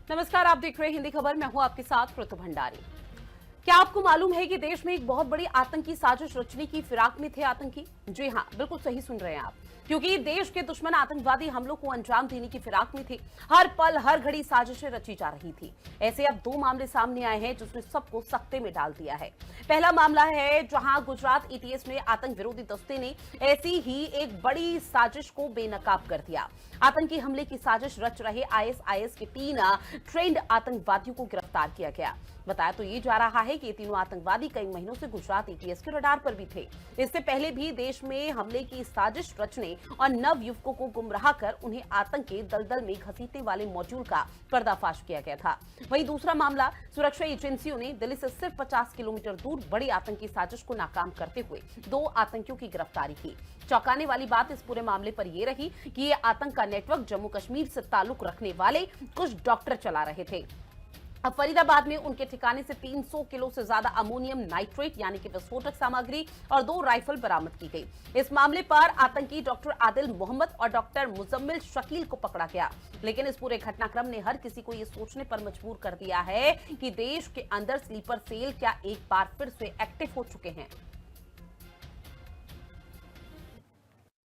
नमस्कार, आप देख रहे हैं हिंदी खबर। मैं हूं आपके साथ ऋतु भंडारी। क्या आपको मालूम है कि देश में एक बहुत बड़ी आतंकी साजिश रचने की फिराक में थे आतंकी? जी हां, बिल्कुल सही सुन रहे हैं आप, क्योंकि देश के दुश्मन आतंकवादी हमलों को अंजाम देने की फिराक में थे। हर पल हर घड़ी साजिशें रची जा रही थी। ऐसे अब दो मामले सामने आए हैं जिसने सबको सख्ते में डाल दिया है। पहला मामला है जहां गुजरात एटीएस में आतंक विरोधी दस्ते ने ऐसी ही एक बड़ी साजिश को बेनकाब कर दिया। आतंकी हमले की साजिश रच रहे आईएसआईएस के 3 ट्रेंड आतंकवादियों को गिरफ्तार किया गया। बताया तो ये जा रहा है कि ये तीनों आतंकवादी कई महीनों से गुजरात एटीएस के रडार पर भी थे। इससे पहले भी देश में हमले की साजिश रचने और नव युवकों को गुमराह कर उन्हें आतंक के दलदल में घसीटने वाले मॉड्यूल का पर्दाफाश किया गया था। वहीं दूसरा मामला, सुरक्षा एजेंसियों ने दिल्ली से सिर्फ 50 किलोमीटर दूर बड़ी आतंकी साजिश को नाकाम करते हुए 2 आतंकियों की गिरफ्तारी की। चौंकाने वाली बात इस पूरे मामले पर यह रही कि ये आतंक का नेटवर्क जम्मू कश्मीर से ताल्लुक रखने वाले कुछ डॉक्टर चला रहे थे। अब फरीदाबाद में उनके ठिकाने से 300 किलो से ज्यादा अमोनियम नाइट्रेट यानी कि विस्फोटक सामग्री और 2 राइफल बरामद की गई। इस मामले पर आतंकी डॉक्टर आदिल मोहम्मद और डॉक्टर मुजम्मिल शकील को पकड़ा गया। लेकिन इस पूरे घटनाक्रम ने हर किसी को यह सोचने पर मजबूर कर दिया है कि देश के अंदर स्लीपर सेल क्या एक बार फिर से एक्टिव हो चुके हैं।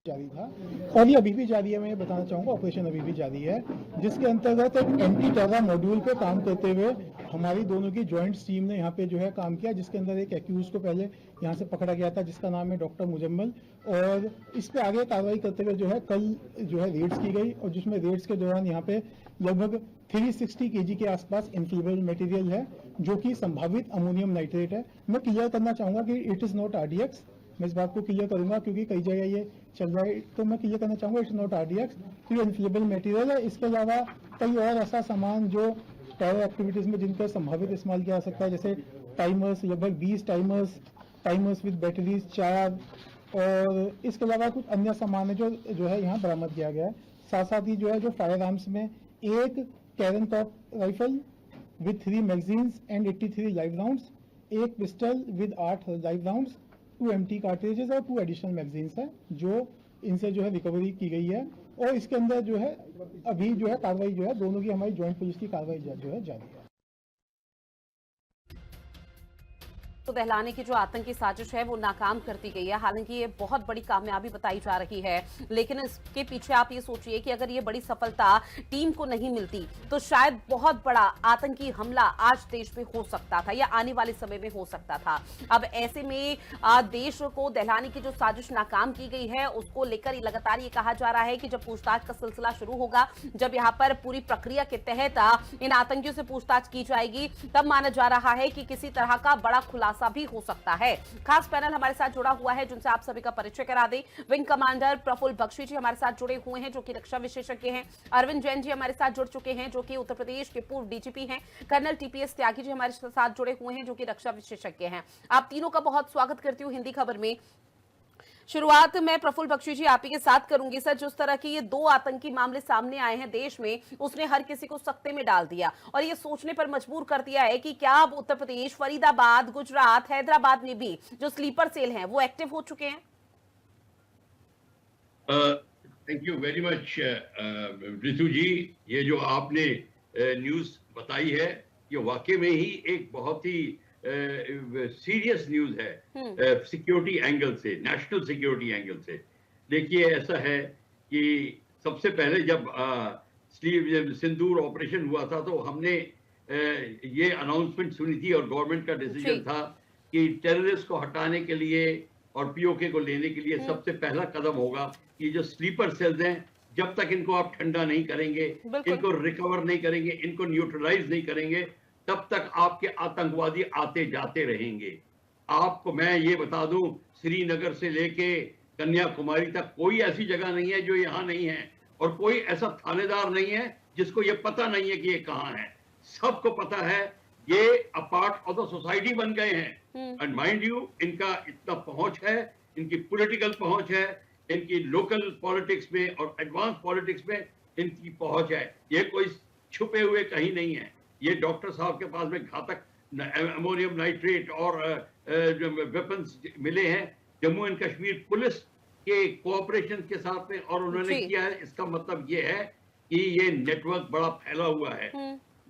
जारी था और ये अभी भी जारी है। मैं ये बताना चाहूँगा, ऑपरेशन अभी भी जारी है, जिसके अंतर्गत एक एंटी टेरर मॉड्यूल पे काम करते हुए हमारी दोनों की जॉइंट टीम ने यहाँ पे जो है काम किया, जिसके अंदर एक एक्यूज को पहले यहाँ से पकड़ा गया था जिसका नाम है डॉक्टर मुजम्मिल, और इस पे आगे कार्रवाई करते हुए जो है कल जो है रेड्स की गई, और जिसमें रेड्स के दौरान यहाँ पे लगभग 360 केजी के आसपास इन्फ्लेमेबल मटेरियल है जो कि संभावित अमोनियम नाइट्रेट है। मैं क्लियर करना चाहूँगा कि इट इज़ नॉट आरडीएक्स। मैं इस बात को क्लियर करूंगा क्योंकि कई जगह ये चल रहा है, तो मैं क्लियर करना चाहूंगा इट्स नॉट आरडीएक्स, तो ये इन्फ्लेमेबल मटेरियल है। इसके अलावा कई और ऐसा सामान जो टेरर एक्टिविटीज में जिनका संभावित इस्तेमाल किया जा सकता है, जैसे टाइमर्स, लगभग 20 टाइमर्स विद बैटरीज 4, और इसके अलावा कुछ अन्य सामान है जो है यहाँ बरामद किया गया है। साथ साथ ही जो है जो फायर आर्म्स में एक कैरन टॉप rifle with 3 magazines and 83 live rounds, एक pistol with 8 live rounds, 2 empty cartridges और 2 एडिशनल मैगजीन्स हैं जो इनसे जो है रिकवरी की गई है। और इसके अंदर जो है अभी जो है कार्रवाई जो है दोनों की हमारी ज्वाइंट पुलिस की कार्रवाई जो है जारी है। तो दहलाने की जो आतंकी साजिश है वो नाकाम कर दी गई है। हालांकि ये बहुत बड़ी कामयाबी बताई जा रही है, लेकिन इसके पीछे आप ये सोचिए कि अगर ये बड़ी सफलता टीम को नहीं मिलती तो शायद बहुत बड़ा आतंकी हमला आज देश में हो सकता था या आने वाले समय में हो सकता था। अब ऐसे में देश को दहलाने की जो साजिश नाकाम की गई है उसको लेकर लगातार ये कहा जा रहा है कि जब पूछताछ का सिलसिला शुरू होगा, जब यहाँ पर पूरी प्रक्रिया के तहत इन आतंकियों से पूछताछ की जाएगी, तब माना जा रहा है कि किसी तरह का बड़ा खुलासा भी हो सकता है। खास पैनल हमारे साथ जुड़ा हुआ है जिनसे आप सभी का परिचय करा दें। विंग कमांडर प्रफुल्ल बख्शी जी हमारे साथ जुड़े हुए हैं जो कि रक्षा विशेषज्ञ हैं। अरविंद जैन जी हमारे साथ जुड़ चुके हैं जो कि उत्तर प्रदेश के पूर्व डीजीपी हैं। कर्नल टीपीएस त्यागी जी हमारे साथ जुड़े हुए हैं जो कि रक्षा विशेषज्ञ हैं। आप तीनों का बहुत स्वागत करती हूँ हिंदी खबर में। शुरुआत मैं प्रफुल्ल बख्शी जी आप ही के साथ करूंगी। सर, जिस तरह के ये 2 आतंकी मामले सामने आए हैं देश में, उसने हर किसी को सख्ते में डाल दिया और ये सोचने पर मजबूर कर दिया है कि क्या अब उत्तर प्रदेश, फरीदाबाद, गुजरात, हैदराबाद में भी जो स्लीपर सेल हैं वो एक्टिव हो चुके हैं? Thank you very much Ritu ji. ये जो आपने न्यूज बताई है ये वाकई में ही एक बहुत ही सीरियस न्यूज है सिक्योरिटी एंगल से, नेशनल सिक्योरिटी एंगल से। देखिए, ऐसा है कि सबसे पहले जब सिंदूर ऑपरेशन हुआ था तो हमने ये अनाउंसमेंट सुनी थी और गवर्नमेंट का डिसीजन था कि टेररिस्ट को हटाने के लिए और पीओके को लेने के लिए सबसे पहला कदम होगा कि जो स्लीपर सेल्स हैं, जब तक इनको आप ठंडा नहीं करेंगे, इनको रिकवर नहीं करेंगे, इनको न्यूट्रलाइज नहीं करेंगे, तब तक आपके आतंकवादी आते जाते रहेंगे। आपको मैं ये बता दूं, श्रीनगर से लेके कन्याकुमारी तक कोई ऐसी जगह नहीं है जो यहाँ नहीं है, और कोई ऐसा थानेदार नहीं है जिसको ये पता नहीं है कि ये कहाँ है। सबको पता है, ये a part of the society बन गए हैं। एंड माइंड यू, इनका इतना पहुंच है, इनकी पॉलिटिकल पहुंच है, इनकी लोकल पॉलिटिक्स में और एडवांस पॉलिटिक्स में इनकी पहुंच है। ये कोई छुपे हुए कहीं नहीं है। ये डॉक्टर साहब के पास में घातक अमोनियम नाइट्रेट और वेपन्स मिले हैं जम्मू एंड कश्मीर पुलिस के कोऑपरेशन के साथ में, और उन्होंने किया है। इसका मतलब ये है कि ये नेटवर्क बड़ा फैला हुआ है।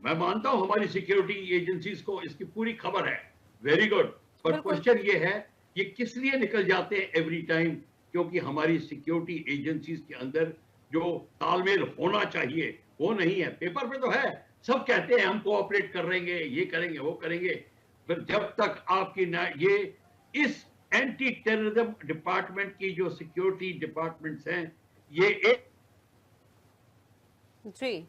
मैं मानता हूं हमारी सिक्योरिटी एजेंसीज को इसकी पूरी खबर है, वेरी गुड, पर बिल्कुल। क्वेश्चन ये है ये किस लिए निकल जाते हैं एवरी टाइम, क्योंकि हमारी सिक्योरिटी एजेंसीज के अंदर जो तालमेल होना चाहिए वो नहीं है। पेपर पे तो है, सब कहते हैं हम कोऑपरेट करेंगे, ये करेंगे, वो करेंगे, फिर जब तक आपकी ये इस एंटी टेररिज्म डिपार्टमेंट की जो सिक्योरिटी डिपार्टमेंट्स हैं ये एक जी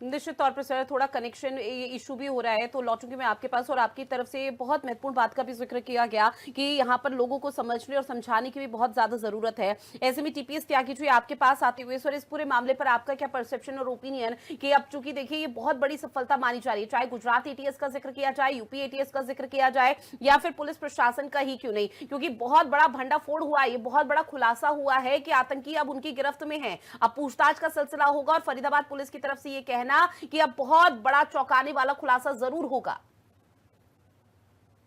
निश्चित तौर पर सर थोड़ा कनेक्शन इशू भी हो रहा है, तो लौटूंगी मैं आपके पास। और आपकी तरफ से बहुत महत्वपूर्ण बात का भी जिक्र किया गया कि यहाँ पर लोगों को समझने और समझाने की भी बहुत ज्यादा जरूरत है। ऐसे में टीपीएस त्यागी जी आपके पास आते हुए सर इस पूरे मामले पर आपका क्या परसेप्शन और ओपिनियन कि अब चूंकि देखिए ये बहुत बड़ी सफलता मानी जा रही है, चाहे गुजरात एटीएस का जिक्र किया जाए, यूपी एटीएस का जिक्र किया जाए या फिर पुलिस प्रशासन का ही क्यों नहीं, क्योंकि बहुत बड़ा भंडाफोड़ हुआ है, ये बहुत बड़ा खुलासा हुआ है कि आतंकी अब उनकी गिरफ्त में है। अब पूछताछ का सिलसिला होगा और फरीदाबाद पुलिस की तरफ से ये कहना कि अब बहुत बड़ा चौंकाने वाला खुलासा जरूर होगा।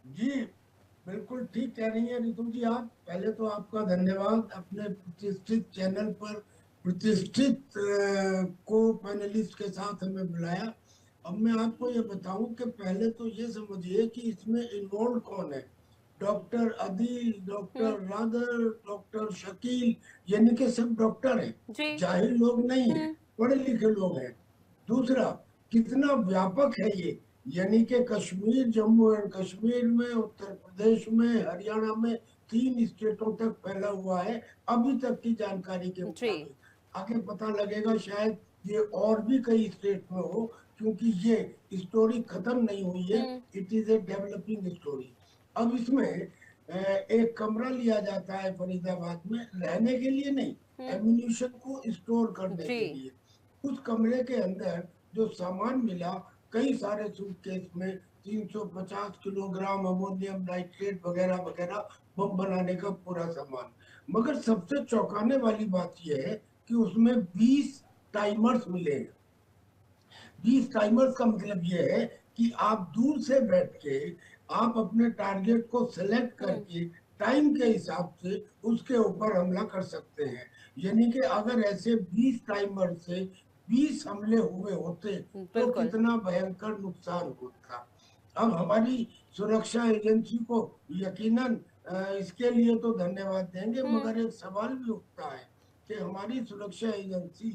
जी बिल्कुल ठीक कह रही हैं रितु जी आप। पहले तो आपका धन्यवाद, अपने प्रतिष्ठित चैनल पर प्रतिष्ठित को पैनलिस्ट के साथ हमें बुलाया। अब मैं आपको ये बताऊं कि पहले तो ये समझिए कि इसमें इन्वॉल्व कौन है। Doctor Adeel, doctor rather, doctor Shakeel, यानी कि सब डॉक्टर हैं, जाहिर लोग नहीं हैं, पढ़े लिखे लोग हैं। दूसरा, कितना व्यापक है ये, यानी कि कश्मीर, जम्मू एंड कश्मीर में, उत्तर प्रदेश में, हरियाणा में, 3 स्टेटों तक फैला हुआ है अभी तक की जानकारी के मुताबिक। आगे पता लगेगा शायद ये और भी कई स्टेट में हो, क्योंकि ये स्टोरी खत्म नहीं हुई है, it is a developing story. अब इसमें एक कमरा लिया जाता है फरीदाबाद में, रहने के लिए नहीं, एम्यूनिशन को स्टोर करने के लिए। उस कमरे के अंदर जो सामान मिला, कई सारे सूटकेस में 350 किलोग्राम अमोनियम नाइट्रेट वगैरह वगैरह, बम बनाने का पूरा सामान। मगर सबसे चौंकाने वाली बात यह है कि उसमें 20 टाइमर्स मिले हैं। 20 टाइमर्स का मतलब यह है कि आप दूर से बैठ के आप अपने टारगेट को सिलेक्ट करके टाइम के हिसाब से उसके ऊपर हमला कर सकते हैं। यानी कि अगर ऐसे 20 टाइमर से 20 हमले हुए होते तो कितना भयंकर नुकसान होता। अब हमारी सुरक्षा एजेंसी को यकीनन इसके लिए तो धन्यवाद देंगे, मगर एक सवाल भी उठता है कि हमारी सुरक्षा एजेंसी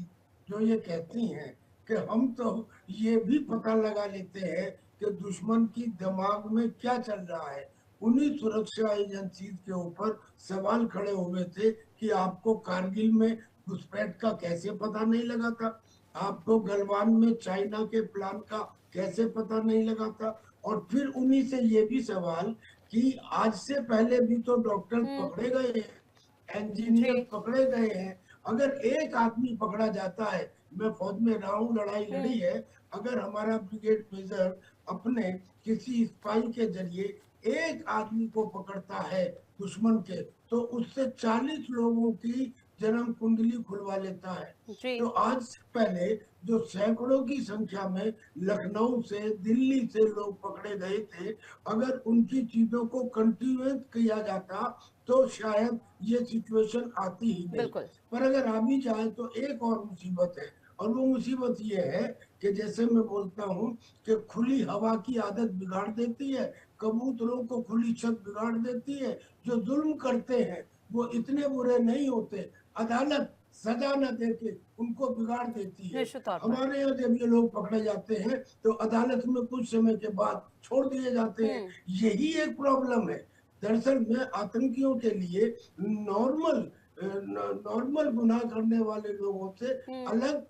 जो ये कहती हैं कि हम तो ये भी पता लगा लेते हैं कि दुश्मन की दिमाग में क्या चल रहा है। उन्हीं सुरक्षा एजेंसी के ऊपर सवाल खड़े हुए थे कि आपको कारगिल में घुसपैठ का कैसे पता नहीं लगा था, आपको गलवान में चाइना के प्लान का कैसे पता नहीं लगा था। और फिर उन्हीं से ये भी सवाल कि आज से पहले भी तो डॉक्टर पकड़े गए हैं, इंजीनियर पकड़े गए हैं। अगर एक आदमी पकड़ा जाता है, मैं फौज में रहा हूँ, लड़ाई लड़ी है, अगर हमारा ब्रिगेड मेजर अपने किसी स्पाई के जरिए एक आदमी को पकड़ता है दुश्मन के, तो उससे 40 लोगों की जन्म कुंडली खुलवा लेता है। तो आज से पहले जो सैकड़ों की संख्या में लखनऊ से, दिल्ली से लोग पकड़े गए थे, अगर उनकी चीजों को कंटिन्यू किया जाता तो शायद ये सिचुएशन आती ही नहीं। पर अगर आ भी जाए तो एक और मुसीबत है, और वो मुसीबत ये है कि जैसे मैं बोलता हूँ कि खुली हवा की आदत बिगाड़ देती है, कबूतरों को खुली छत बिगाड़ देती है। जो जुल्म करते हैं वो इतने बुरे नहीं होते, अदालत सजा न देके उनको बिगाड़ देती है। हमारे यहाँ जब ये लोग पकड़े जाते हैं तो अदालत में कुछ समय के बाद छोड़ दिए जाते हैं। यही एक प्रॉब्लम है। दरअसल मैं आतंकियों के लिए नॉर्मल गुनाह करने वाले लोगों से अलग,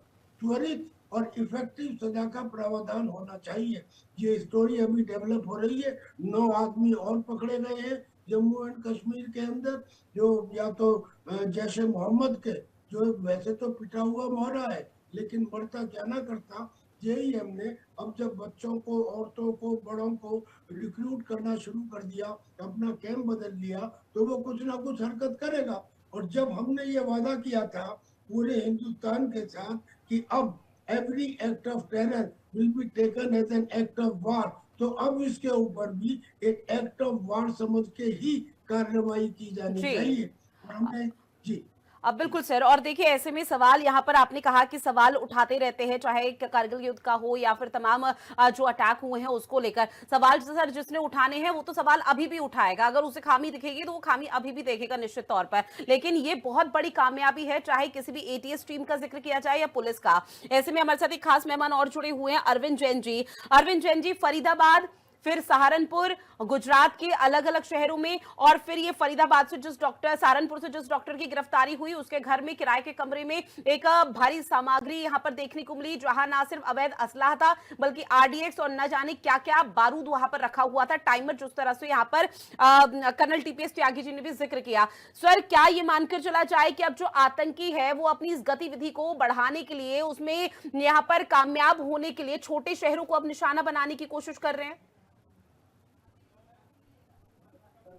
त्वरित और इफेक्टिव सजा का प्रावधान होना चाहिए। ये स्टोरी अभी डेवलप हो रही है। 9 आदमी और पकड़े गए हैं जम्मू एंड कश्मीर के अंदर, जो या तो जैश ए मोहम्मद के, जो वैसे तो पिटा हुआ मोहरा है लेकिन मरता क्या ना करता। यही हमने अब जब बच्चों को, औरतों को, बड़ों को रिक्रूट करना शुरू कर दिया, अपना कैंप बदल लिया, तो वो कुछ ना कुछ हरकत करेगा। और जब हमने ये वादा किया था पूरे हिंदुस्तान के साथ कि अब every act of terror will be taken as an act of war, तो अब इसके ऊपर भी एक एक्ट ऑफ वार समझ के ही कार्रवाई की जानी चाहिए। और हमने जी अब बिल्कुल सर, और देखिए ऐसे में सवाल यहाँ पर आपने कहा कि सवाल उठाते रहते हैं, चाहे कारगिल युद्ध का हो या फिर तमाम जो अटैक हुए हैं उसको लेकर सवाल सर जिसने उठाने हैं वो तो सवाल अभी भी उठाएगा, अगर उसे खामी दिखेगी तो वो खामी अभी भी देखेगा निश्चित तौर पर। लेकिन ये बहुत बड़ी कामयाबी है, चाहे किसी भी एटीएस टीम का जिक्र किया जाए या पुलिस का। ऐसे में हमारे साथ एक खास मेहमान और जुड़े हुए हैं, अरविंद जैन जी। अरविंद जैन जी, फरीदाबाद, फिर सहारनपुर, गुजरात के अलग अलग शहरों में, और फिर ये फरीदाबाद से जिस डॉक्टर, सहारनपुर से जिस डॉक्टर की गिरफ्तारी हुई उसके घर में किराए के कमरे में एक भारी सामग्री यहां पर देखने को मिली, जहां ना सिर्फ अवैध असलाह था बल्कि आरडीएक्स और न जाने क्या क्या बारूद वहां पर रखा हुआ था, टाइमर जिस तरह से यहां पर कर्नल टीपीएस त्यागी जी ने भी जिक्र किया। सर, क्या ये मानकर चला जाए कि अब जो आतंकी है वो अपनी इस गतिविधि को बढ़ाने के लिए, उसमें यहां पर कामयाब होने के लिए छोटे शहरों को अब निशाना बनाने की कोशिश कर रहे हैं?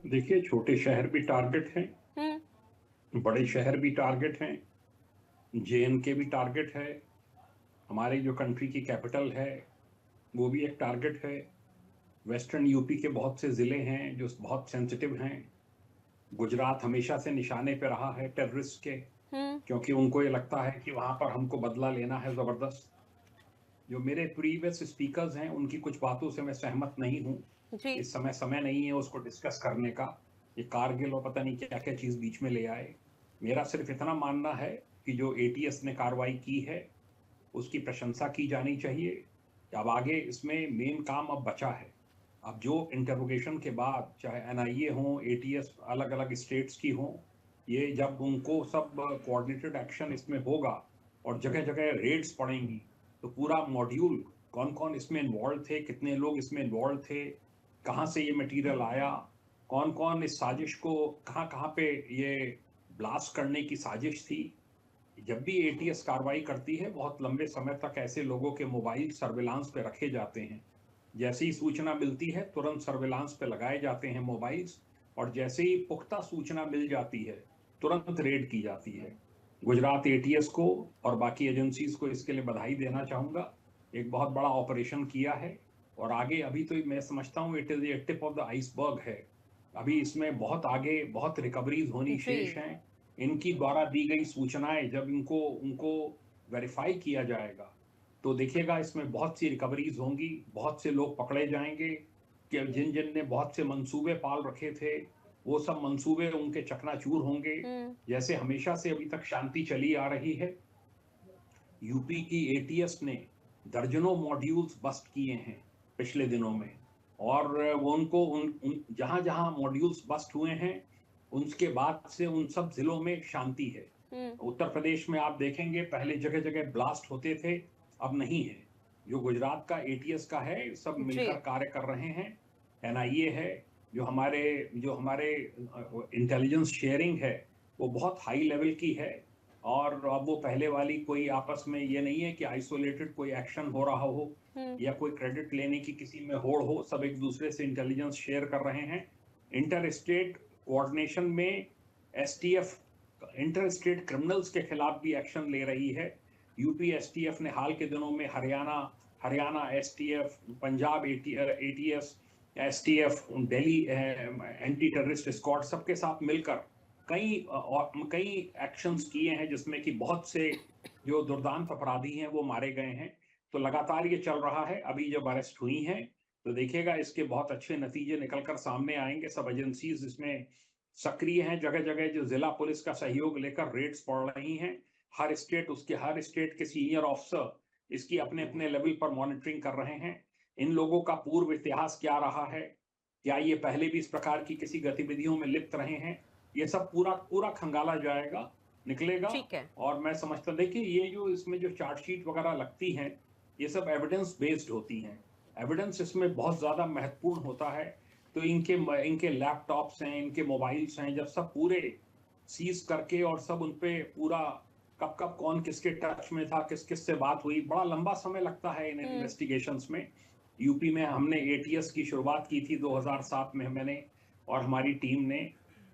देखिए, छोटे शहर भी टारगेट हैं, बड़े शहर भी टारगेट हैं, जेएनके भी टारगेट है, हमारी जो कंट्री की कैपिटल है वो भी एक टारगेट है, वेस्टर्न यूपी के बहुत से ज़िले हैं जो बहुत सेंसिटिव हैं, गुजरात हमेशा से निशाने पे रहा है टेररिस्ट के, क्योंकि उनको ये लगता है कि वहाँ पर हमको बदला लेना है ज़बरदस्त। जो मेरे प्रीवियस स्पीकर्स हैं उनकी कुछ बातों से मैं सहमत नहीं हूँ। इस समय नहीं है उसको डिस्कस करने का, ये कारगिल और पता नहीं क्या क्या चीज़ बीच में ले आए। मेरा सिर्फ इतना मानना है कि जो एटीएस ने कार्रवाई की है उसकी प्रशंसा की जानी चाहिए। अब आगे इसमें मेन काम अब बचा है, अब जो इंटरोगेशन के बाद चाहे एनआईए हो, एटीएस अलग अलग स्टेट्स की हो, ये जब उनको सब कोऑर्डिनेटेड एक्शन इसमें होगा और जगह जगह रेड्स पड़ेंगी तो पूरा मॉड्यूल कौन कौन इसमें इन्वॉल्व थे, कितने लोग इसमें इन्वॉल्व थे, कहाँ से ये मटेरियल आया, कौन कौन इस साजिश को कहाँ पे ये ब्लास्ट करने की साजिश थी। जब भी एटीएस कार्रवाई करती है बहुत लंबे समय तक ऐसे लोगों के मोबाइल सर्विलांस पे रखे जाते हैं, जैसे ही सूचना मिलती है तुरंत सर्विलांस पे लगाए जाते हैं मोबाइल्स, और जैसे ही पुख्ता सूचना मिल जाती है तुरंत रेड की जाती है। गुजरात एटीएस को और बाकी एजेंसीज को इसके लिए बधाई देना चाहूँगा, एक बहुत बड़ा ऑपरेशन किया है, और आगे अभी तो मैं समझता हूँ it is a tip of the iceberg है, अभी इसमें बहुत आगे बहुत रिकवरीज होनी शेष हैं। इनकी द्वारा दी गई सूचनाएं जब उनको वेरीफाई किया जाएगा तो देखिएगा इसमें बहुत सी रिकवरीज होंगी, बहुत से लोग पकड़े जाएंगे कि जिन ने बहुत से मंसूबे पाल रखे थे वो सब मंसूबे उनके चकनाचूर होंगे। जैसे हमेशा से अभी तक शांति चली आ रही है, यूपी की एटीएस ने दर्जनों मॉड्यूल्स बस्ट किए हैं पिछले दिनों में, और वो उनको जहां जहां मॉड्यूल्स बस्ट हुए हैं उसके बाद से उन सब जिलों में शांति है। उत्तर प्रदेश में आप देखेंगे पहले जगह जगह ब्लास्ट होते थे, अब नहीं है। जो गुजरात का एटीएस का है सब मिलकर कार्य कर रहे हैं, एनआईए है, जो हमारे इंटेलिजेंस शेयरिंग है वो बहुत हाई लेवल की है, और अब वो पहले वाली कोई आपस में ये नहीं है कि आइसोलेटेड कोई एक्शन हो रहा हो या कोई क्रेडिट लेने की किसी में होड़ हो, सब एक दूसरे से इंटेलिजेंस शेयर कर रहे हैं। इंटर स्टेट कोऑर्डिनेशन में एसटीएफ इंटर स्टेट क्रिमिनल्स के खिलाफ भी एक्शन ले रही है। यूपी एसटीएफ ने हाल के दिनों में Haryana STF, Punjab ATS STF, Delhi anti terrorist squad सबके साथ मिलकर कई एक्शंस किए हैं जिसमें कि बहुत से जो दुर्दांत अपराधी हैं वो मारे गए हैं। तो लगातार ये चल रहा है, अभी जब अरेस्ट हुई हैं तो देखिएगा इसके बहुत अच्छे नतीजे निकलकर सामने आएंगे। सब एजेंसीज इसमें सक्रिय हैं, जगह जगह जो जिला पुलिस का सहयोग लेकर रेड्स पड़ रही हैं। हर स्टेट के सीनियर ऑफिसर इसकी अपने अपने लेवल पर मॉनिटरिंग कर रहे हैं। इन लोगों का पूर्व इतिहास क्या रहा है, क्या ये पहले भी इस प्रकार की किसी गतिविधियों में लिप्त रहे हैं, ये सब पूरा खंगाला जाएगा, निकलेगा। और मैं समझता, देखिए ये जो इसमें जो चार्जशीट वगैरह लगती हैं ये सब एविडेंस बेस्ड होती हैं, एविडेंस इसमें बहुत ज्यादा महत्वपूर्ण होता है। तो इनके लैपटॉप्स हैं, इनके मोबाइल्स हैं, जब सब पूरे सीज करके और सब उन पे पूरा कब कौन किसके टच में था, किस से बात हुई, बड़ा लंबा समय लगता है इन इन्वेस्टिगेशंस में। यूपी में हमने एटीएस की शुरुआत की थी 2007 में मैंने और हमारी टीम ने,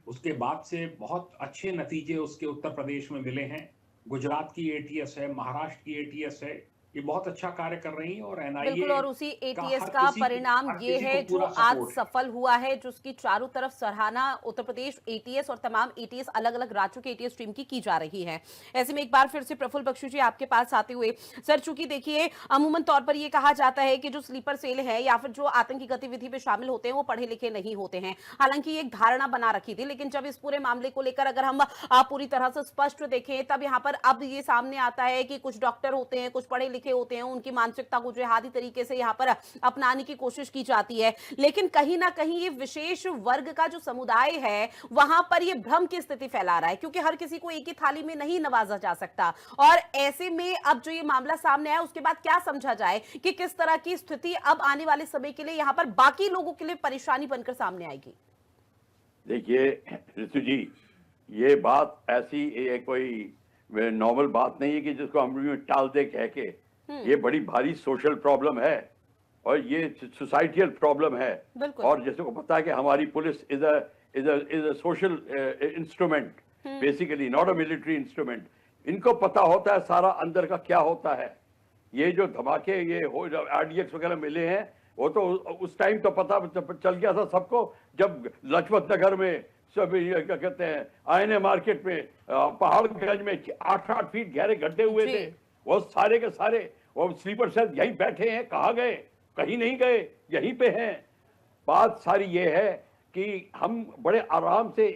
उसके बाद से बहुत अच्छे नतीजे उसके उत्तर प्रदेश में मिले हैं। गुजरात की एटीएस है, महाराष्ट्र की एटीएस है, ये बहुत अच्छा कार्य कर रही हैं और बिल्कुल, एनआईए और उसी एटीएस का परिणाम ये है जो आज सफल हुआ है, जिसकी चारों तरफ सराहना उत्तर प्रदेश एटीएस और तमाम एटीएस अलग अलग राज्यों के एटीएस टीम की जा रही है। ऐसे में एक बार फिर से प्रफुल्ल बख्शी जी आपके पास आते हुए, सर चूंकि देखिए अमूमन तौर पर ये कहा जाता है कि जो स्लीपर सेल है या फिर जो आतंकी गतिविधि में शामिल होते हैं वो पढ़े लिखे नहीं होते हैं, हालांकि एक धारणा बना रखी थी, लेकिन जब इस पूरे मामले को लेकर अगर हम पूरी तरह से स्पष्ट देखें तब यहाँ पर अब ये सामने आता है कि कुछ डॉक्टर होते हैं, कुछ पढ़े लिखे होते हैं, उनकी मानसिकता को जिहादी तरीके से यहाँ पर अपनाने की कोशिश की जाती है, लेकिन कहीं ना कहीं ये विशेष वर्ग का जो समुदाय है वहां पर ये भ्रम की स्थिति फैला रहा है, क्योंकि हर किसी को एक ही थाली में नहीं नवाजा जा सकता। और ऐसे में अब जो ये मामला सामने आया उसके बाद क्या समझा जाए कि किस तरह की स्थिति अब आने वाले समय के लिए यहाँ पर बाकी लोगों के लिए परेशानी बनकर सामने आएगी? देखिए ऋतु जी, ये बात ऐसी कोई नॉर्मल बात नहीं है कि जिसको हम टाल दे कह के। ये बड़ी भारी सोशल प्रॉब्लम है और ये सोसाइटियल प्रॉब्लम है। और जैसे को पता है कि हमारी police is a social instrument, basically not a military instrument. इनको पता होता है सारा अंदर का क्या होता है। ये जो धमाके ये RDX वगैरह मिले हैं वो तो उस टाइम तो पता चल गया था सबको, जब लजपत नगर में सब क्या कहते हैं आईने मार्केट में पहाड़गंज में 8-8 फीट गहरे गड्ढे हुए थे। वो सारे के सारे वो स्लीपर सेल यहीं बैठे हैं, कहाँ गए? कहीं नहीं गए, यहीं पे हैं। बात सारी ये है कि हम बड़े आराम से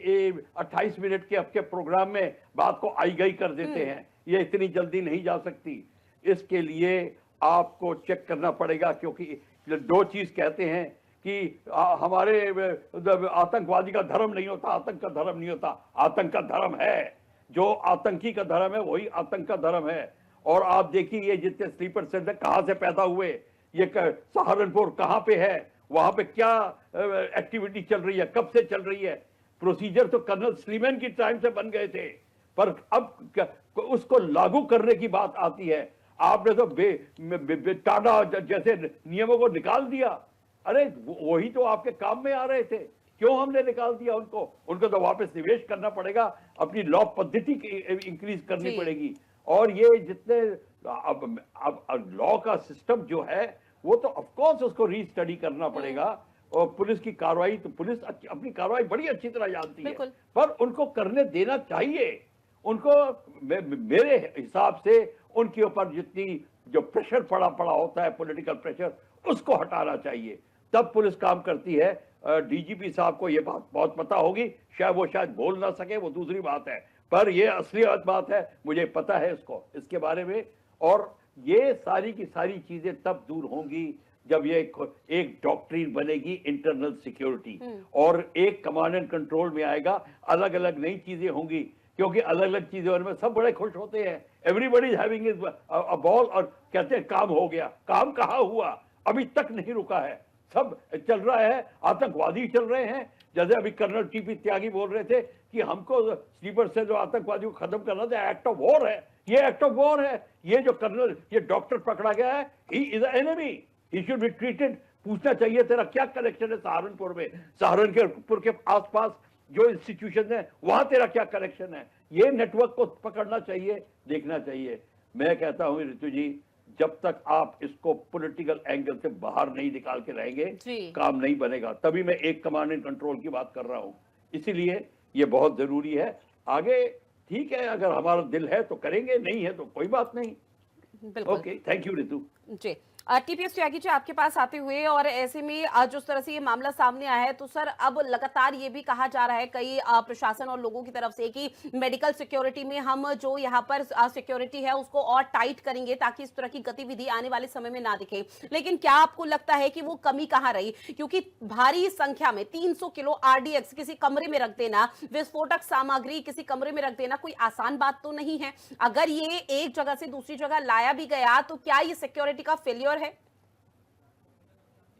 28 मिनट के आपके प्रोग्राम में बात को आई गई कर देते हैं। ये इतनी जल्दी नहीं जा सकती। इसके लिए आपको चेक करना पड़ेगा, क्योंकि दो चीज कहते हैं कि हमारे आतंकवादी का धर्म नहीं होता, आतंक का धर्म नहीं होता। आतंक का धर्म है, जो आतंकी का धर्म है वही आतंक का धर्म है। और आप देखिए ये जितने स्लीपर सेल कहां से पैदा हुए, ये सहारनपुर कहां पे है, वहां पे क्या एक्टिविटी चल रही है, कब से चल रही है। प्रोसीजर तो कर्नल स्लीमैन की टाइम से बन गए थे, पर अब उसको लागू करने की बात आती है। आपने तो टाटा जैसे नियमों को निकाल दिया। अरे वही तो आपके काम में आ रहे थे, क्यों हमने निकाल दिया उनको? उनको तो वापस निवेश करना पड़ेगा, अपनी लॉ पद्धति इंक्रीज करनी पड़ेगी। और ये जितने अब लॉ का सिस्टम जो है वो तो ऑफ कोर्स उसको रीस्टडी करना पड़ेगा। और पुलिस की कार्रवाई तो पुलिस अपनी कार्रवाई बड़ी अच्छी तरह जानती है, पर उनको करने देना चाहिए। उनको मेरे हिसाब से उनके ऊपर जितनी जो प्रेशर पड़ा होता है, पॉलिटिकल प्रेशर, उसको हटाना चाहिए, तब पुलिस काम करती है। डीजीपी साहब को ये बात बहुत पता होगी, शायद बोल ना सके, वो दूसरी बात है, पर ये असली बात है, मुझे पता है इसके बारे में। और ये सारी की सारी चीजें तब दूर होंगी जब ये एक डॉक्ट्रिन बनेगी, इंटरनल सिक्योरिटी, और एक कमांड एंड कंट्रोल में आएगा। अलग अलग नई चीजें होंगी, क्योंकि अलग अलग चीजें होने में सब बड़े खुश होते हैं। Everybody is having a ball, और कहते हैं काम हो गया। काम कहाँ हुआ? अभी तक नहीं रुका है, सब चल रहा है। आतंकवादी चल रहे हैं, जैसे अभी कर्नल टीपी त्यागी बोल रहे थे कि हमको स्लीपर से जो आतंकवादी को खत्म करना था, एक्ट ऑफ वॉर है। ये एक्ट ऑफ वॉर है। ये जो कर्नल, ये डॉक्टर पकड़ा गया है, he is an enemy, he should be treated. पूछना चाहिए तेरा क्या कनेक्शन है सहारनपुर में, सहारनपुर के आसपास जो इंस्टीट्यूशन है वहां तेरा क्या कनेक्शन है। ये नेटवर्क को पकड़ना चाहिए, देखना चाहिए। मैं कहता हूं ऋतु जी, जब तक आप इसको पॉलिटिकल एंगल से बाहर नहीं निकाल के रहेंगे, काम नहीं बनेगा। तभी मैं एक कमांड एंड कंट्रोल की बात कर रहा हूं, इसीलिए ये बहुत जरूरी है। आगे ठीक है, अगर हमारा दिल है तो करेंगे, नहीं है तो कोई बात नहीं। Okay, thank you Ritu ji. TPS Tyagi ji आपके पास आते हुए, और ऐसे में जिस तरह से ये मामला सामने आया है, तो सर अब लगातार ये भी कहा जा रहा है कई प्रशासन और लोगों की तरफ से कि मेडिकल सिक्योरिटी में हम जो यहाँ पर सिक्योरिटी है उसको और टाइट करेंगे ताकि इस तरह की गतिविधि आने वाले समय में ना दिखे। लेकिन क्या आपको लगता है कि वो कमी कहाँ रही? क्योंकि भारी संख्या में 300 किलो RDX किसी कमरे में रख देना, विस्फोटक सामग्री किसी कमरे में रख देना, कोई आसान बात तो नहीं है। अगर ये एक जगह से दूसरी जगह लाया भी गया तो क्या ये सिक्योरिटी का फेलियर है?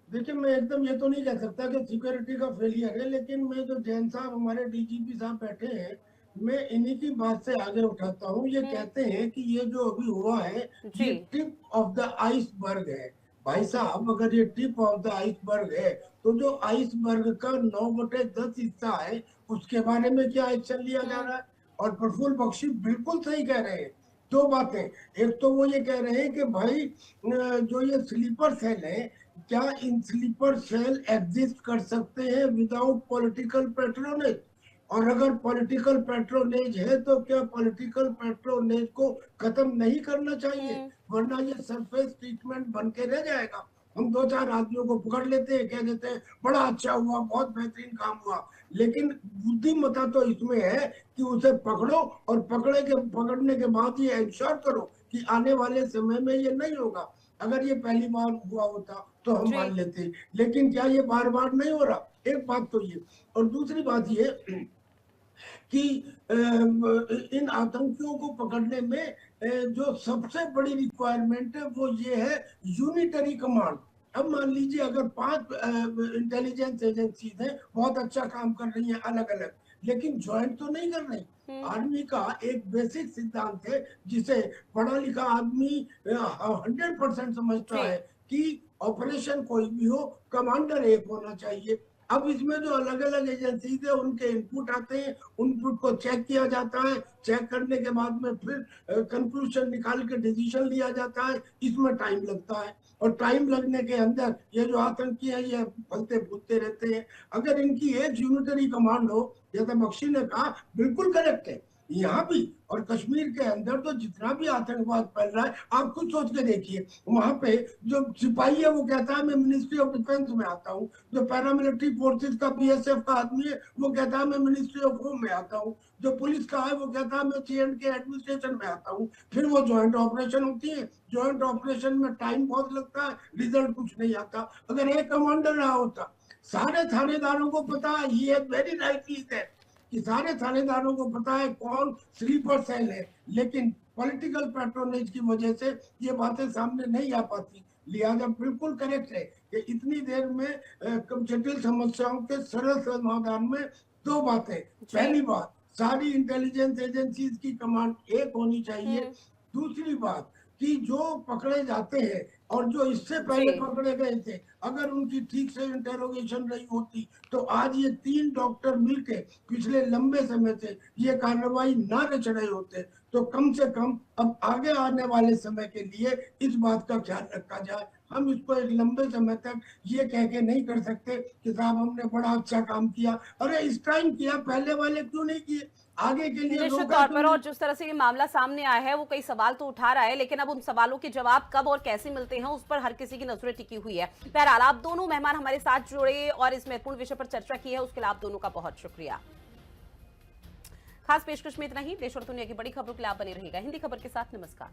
देखिए, मैं एकदम ये तो नहीं कह सकता कि सिक्योरिटी का फेलियर है, लेकिन मैं जो जैन साहब हमारे डीजीपी साहब बैठे हैं, मैं इन्हीं की बात से आगे उठाता हूँ। ये कहते हैं कि ये जो अभी हुआ है ये टिप ऑफ द आइसबर्ग है। भाई साहब, अगर ये टिप ऑफ द आइसबर्ग है तो जो आइसबर्ग का 9/10 हिस्सा है उसके बारे में क्या एक्शन लिया जा रहा है? और प्रफुल्ल बख्शी बिल्कुल सही कह रहे हैं, दो बातें, एक तो वो ये कह रहे हैं कि भाई जो ये स्लीपर सेल है, क्या इन स्लीपर सेल एग्जिस्ट कर सकते हैं विदाउट पॉलिटिकल पैट्रोनेज, और अगर पॉलिटिकल पैट्रोनेज है तो क्या पॉलिटिकल पैट्रोनेज को खत्म नहीं करना चाहिए, वरना ये सरफेस ट्रीटमेंट बन के रह जाएगा। हम दो चार आदमियों को पकड़ लेते हैं, कह देते हैं बड़ा अच्छा हुआ, बहुत बेहतरीन काम हुआ, लेकिन बुद्धिमत्ता तो इसमें है कि उसे पकड़ो और पकड़ने के बाद ये इंश्योर करो कि आने वाले समय में ये नहीं होगा। अगर ये पहली बार हुआ होता तो हम मान लेते, लेकिन क्या ये बार बार नहीं हो रहा, एक बात तो ये। और दूसरी बात ये कि इन आतंकियों को पकड़ने में जो सबसे बड़ी रिक्वायरमेंट है वो ये है यूनिटरी कमांड। अब मान लीजिए अगर 5 इंटेलिजेंस एजेंसीज हैं, बहुत अच्छा काम कर रही हैं अलग अलग, लेकिन ज्वाइंट तो नहीं कर रही। आर्मी का एक बेसिक सिद्धांत है जिसे पढ़ा लिखा आदमी 100% समझता है कि ऑपरेशन कोई भी हो, कमांडर एक होना चाहिए। अब इसमें जो अलग अलग एजेंसीज है उनके इनपुट आते हैं, इनपुट को चेक किया जाता है, चेक करने के बाद में फिर कंक्लूजन निकाल के डिसीजन लिया जाता है, इसमें टाइम लगता है। और टाइम लगने के अंदर ये जो आतंकी हैं ये फलते फूलते रहते हैं। अगर इनकी एक यूनिटरी कमांड हो, जैसा बख्शी ने कहा, बिल्कुल करेक्ट है, यहाँ भी और कश्मीर के अंदर तो जितना भी आतंकवाद फैल रहा है, आप खुद सोच के देखिए, वहां पे जो सिपाही है वो कहता है मैं मिनिस्ट्री ऑफ डिफेंस में आता हूँ, जो पैरामिलिट्री फोर्सेस का बीएसएफ का आदमी है वो कहता है मैं मिनिस्ट्री ऑफ होम में आता हूँ, जो पुलिस का है वो कहता है मैं J&K एडमिनिस्ट्रेशन में आता हूँ। फिर वो ज्वाइंट ऑपरेशन होती है, ज्वाइंट ऑपरेशन में टाइम बहुत लगता है, रिजल्ट कुछ नहीं आता। अगर एक कमांडर रहा होता, सारे थानेदारों को पता है, ये वेरी राइटली है कि सारे थानेदारों को पता है कौन स्लीपर सेल है, लेकिन पॉलिटिकल पैट्रोनेज की वजह से ये बातें सामने नहीं आ पाती। लिहाजा बिल्कुल करेक्ट है कि इतनी देर में जटिल समस्याओं के सरल समाधान में दो बातें, पहली बात सारी इंटेलिजेंस एजेंसीज की कमांड एक होनी चाहिए, दूसरी बात कि जो पकड़े जाते हैं और जो इससे पहले पकड़े गए थे, अगर उनकी ठीक से इंटेरोगेशन रही होती तो आज ये 3 डॉक्टर मिलके पिछले लंबे समय से ये कार्रवाई ना रच रहे होते। तो कम से कम अब आगे आने वाले समय के लिए इस बात का ख्याल रखा जाए। हम इसको एक लंबे समय तक ये कह के नहीं कर सकते कि साहब हमने बड़ा अच्छा काम किया, अरे इस टाइम किया, पहले वाले क्यों नहीं किए, आगे के लिए निश्चित तौर पर। और जिस तरह से ये मामला सामने आया है वो कई सवाल तो उठा रहा है, लेकिन अब उन सवालों के जवाब कब और कैसे मिलते हैं उस पर हर किसी की नजरें टिकी हुई है। बहरहाल आप दोनों मेहमान हमारे साथ जुड़े और इस महत्वपूर्ण विषय पर चर्चा की है, उसके लिए आप दोनों का बहुत शुक्रिया। खास पेशकश में इतना ही। देश और दुनिया की बड़ी खबरों के लिए आप बने रहिएगा हिंदी खबर के साथ। नमस्कार।